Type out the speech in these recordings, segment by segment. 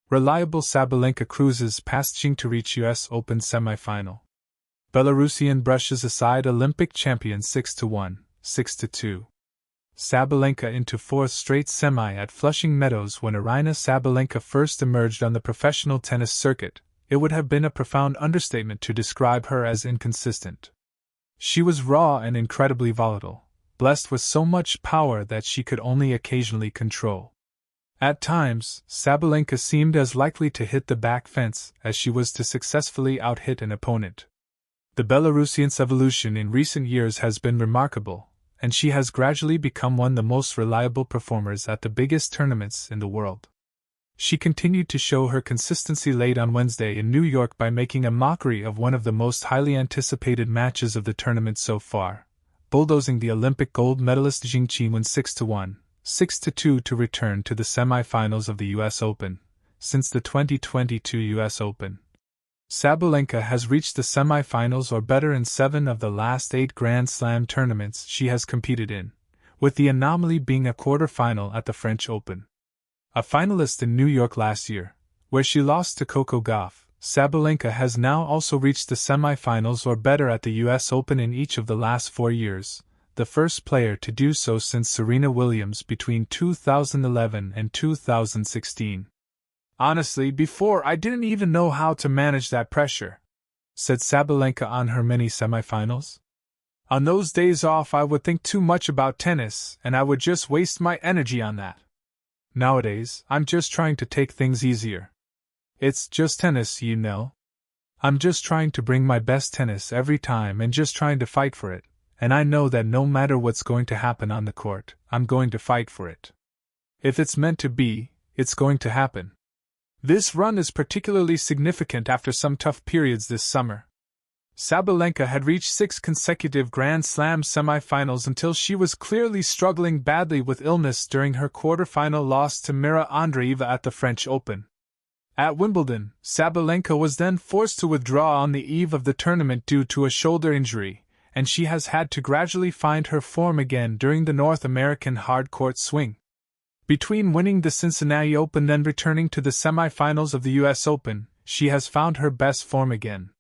Reliable Sabalenka cruises past Zheng to reach US Open semifinal. Belarusian brushes aside Olympic champion 6-1, 6-2. Sabalenka into fourth straight semi at Flushing Meadows. When Aryna Sabalenka first emerged on the professional tennis circuit, it would have been a profound understatement to describe her as inconsistent. She was raw and incredibly volatile, blessed with so much power that she could only occasionally control. At times, Sabalenka seemed as likely to hit the back fence as she was to successfully out-hit an opponent. The Belarusian's evolution in recent years has been remarkable, and she has gradually become one of the most reliable performers at the biggest tournaments in the world. She continued to show her consistency late on Wednesday in New York by making a mockery of one of the most highly anticipated matches of the tournament so far, bulldozing the Olympic gold medalist Zheng Qinwen 6-1, 6-2 to return to the semifinals of the US Open. Since the 2022 US Open, Sabalenka has reached the semifinals or better in 7 of the last 8 Grand Slam tournaments she has competed in, with the anomaly being a quarter-final at the French Open. A finalist in New York last year, where she lost to Coco Gauff, Sabalenka has now also reached the semifinals or better at the US Open in each of the last 4 years, the first player to do so since Serena Williams between 2011 and 2016. "Honestly, before I didn't even know how to manage that pressure," said Sabalenka on her mini semifinals. "On those days off I would think too much about tennis and I would just waste my energy on that. Nowadays, I'm just trying to take things easier. It's just tennis, you know. I'm just trying to bring my best tennis every time and just trying to fight for it, and I know that no matter what's going to happen on the court, I'm going to fight for it. If it's meant to be, it's going to happen." This run is particularly significant after some tough periods this summer. Sabalenka had reached 6 consecutive Grand Slam semifinals until she was clearly struggling badly with illness during her quarterfinal loss to Mira Andreeva at the French Open. At Wimbledon, Sabalenka was then forced to withdraw on the eve of the tournament due to a shoulder injury, and she has had to gradually find her form again during the North American hard-court swing. Between winning the Cincinnati Open and returning to the semifinals of the US Open, she has found her best form again.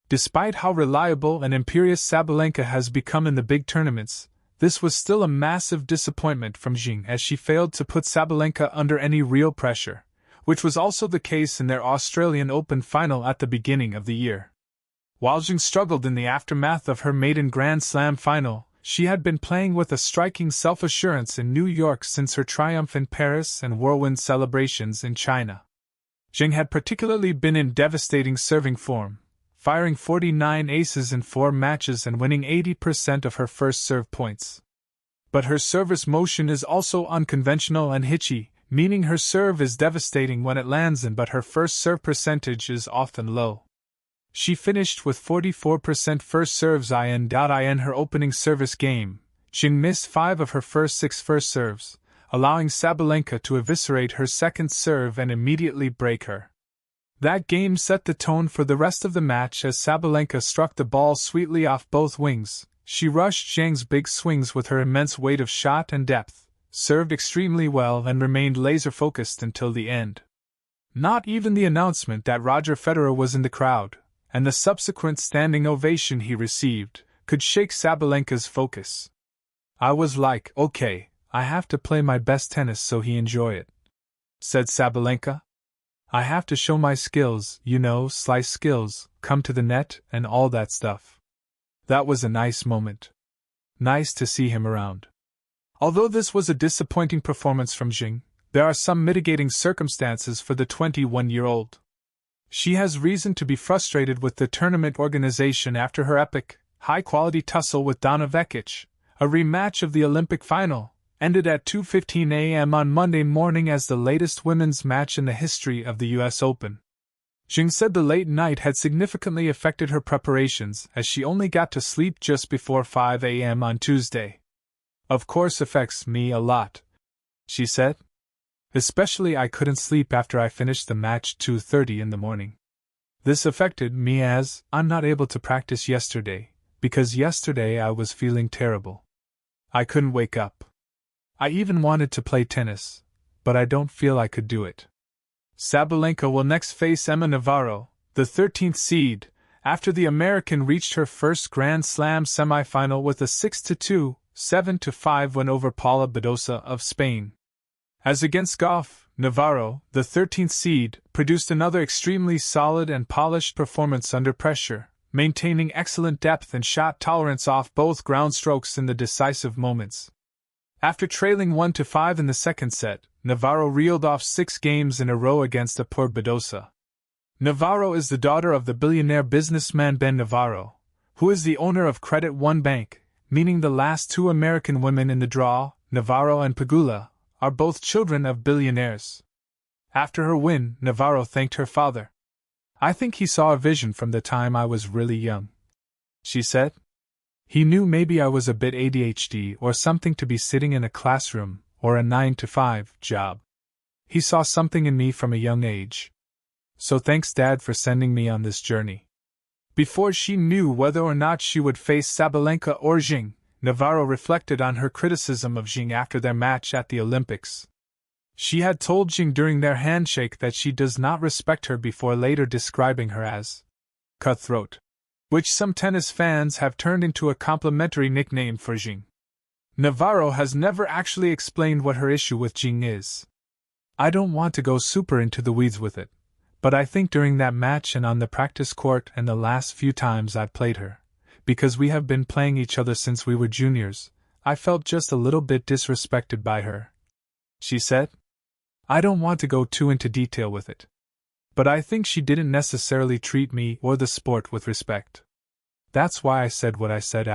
Despite how reliable and imperious Sabalenka has become in the big tournaments, this was still a massive disappointment from Zheng as she failed to put Sabalenka under any real pressure, which was also the case in their Australian Open final at the beginning of the year. While Zheng struggled in the aftermath of her maiden Grand Slam final, she had been playing with a striking self-assurance in New York since her triumph in Paris and whirlwind celebrations in China. Zheng had particularly been in devastating serving form, firing 49 aces in 4 matches and winning 80% of her first serve points. But her service motion is also unconventional and hitchy, meaning her serve is devastating when it lands in, but her first serve percentage is often low. She finished with 44% first serves in her opening service game. Zheng missed 5 of her first 6 first serves, allowing Sabalenka to eviscerate her second serve and immediately break her. That game set the tone for the rest of the match as Sabalenka struck the ball sweetly off both wings. She rushed Zheng's big swings with her immense weight of shot and depth, served extremely well and remained laser-focused until the end. Not even the announcement that Roger Federer was in the crowd, and the subsequent standing ovation he received, could shake Sabalenka's focus. "I was like, okay, I have to play my best tennis so he enjoy it," said Sabalenka. "I have to show my skills, slice skills, come to the net, and all that stuff." That was a nice moment. Nice to see him around. Although this was a disappointing performance from Zheng, there are some mitigating circumstances for the 21-year-old. She has reason to be frustrated with the tournament organization after her epic, high-quality tussle with Donna Vekic, a rematch of the Olympic final, ended at 2:15 a.m. on Monday morning as the latest women's match in the history of the US Open. Zheng said the late night had significantly affected her preparations as she only got to sleep just before 5 a.m. on Tuesday. "Of course affects me a lot," she said. "Especially I couldn't sleep after I finished the match 2:30 in the morning. This affected me as I'm not able to practice yesterday, because yesterday I was feeling terrible. I couldn't wake up. I even wanted to play tennis, but I don't feel I could do it," Sabalenka will next face Emma Navarro, the 13th seed, after the American reached her first Grand Slam semifinal with a 6-2, 7-5 win over Paula Badosa of Spain. As against Goff, Navarro, the 13th seed, produced another extremely solid and polished performance under pressure, maintaining excellent depth and shot tolerance off both ground strokes in the decisive moments. After trailing 1-5 in the second set, Navarro reeled off 6 games in a row against a poor Badosa. Navarro is the daughter of the billionaire businessman Ben Navarro, who is the owner of Credit One Bank, meaning the last 2 American women in the draw, Navarro and Pegula, are both children of billionaires. After her win, Navarro thanked her father. "I think he saw a vision from the time I was really young," she said. "He knew maybe I was a bit ADHD or something to be sitting in a classroom or a 9-to-5 job. He saw something in me from a young age. So thanks, Dad, for sending me on this journey." Before she knew whether or not she would face Sabalenka or Zheng, Navarro reflected on her criticism of Zheng after their match at the Olympics. She had told Zheng during their handshake that she does not respect her before later describing her as cutthroat, which some tennis fans have turned into a complimentary nickname for Zheng. Navarro has never actually explained what her issue with Zheng is. "I don't want to go super into the weeds with it, but I think during that match and on the practice court and the last few times I've played her, because we have been playing each other since we were juniors, I felt just a little bit disrespected by her," she said. "I don't want to go too into detail with it, but I think she didn't necessarily treat me or the sport with respect. That's why I said what I said after."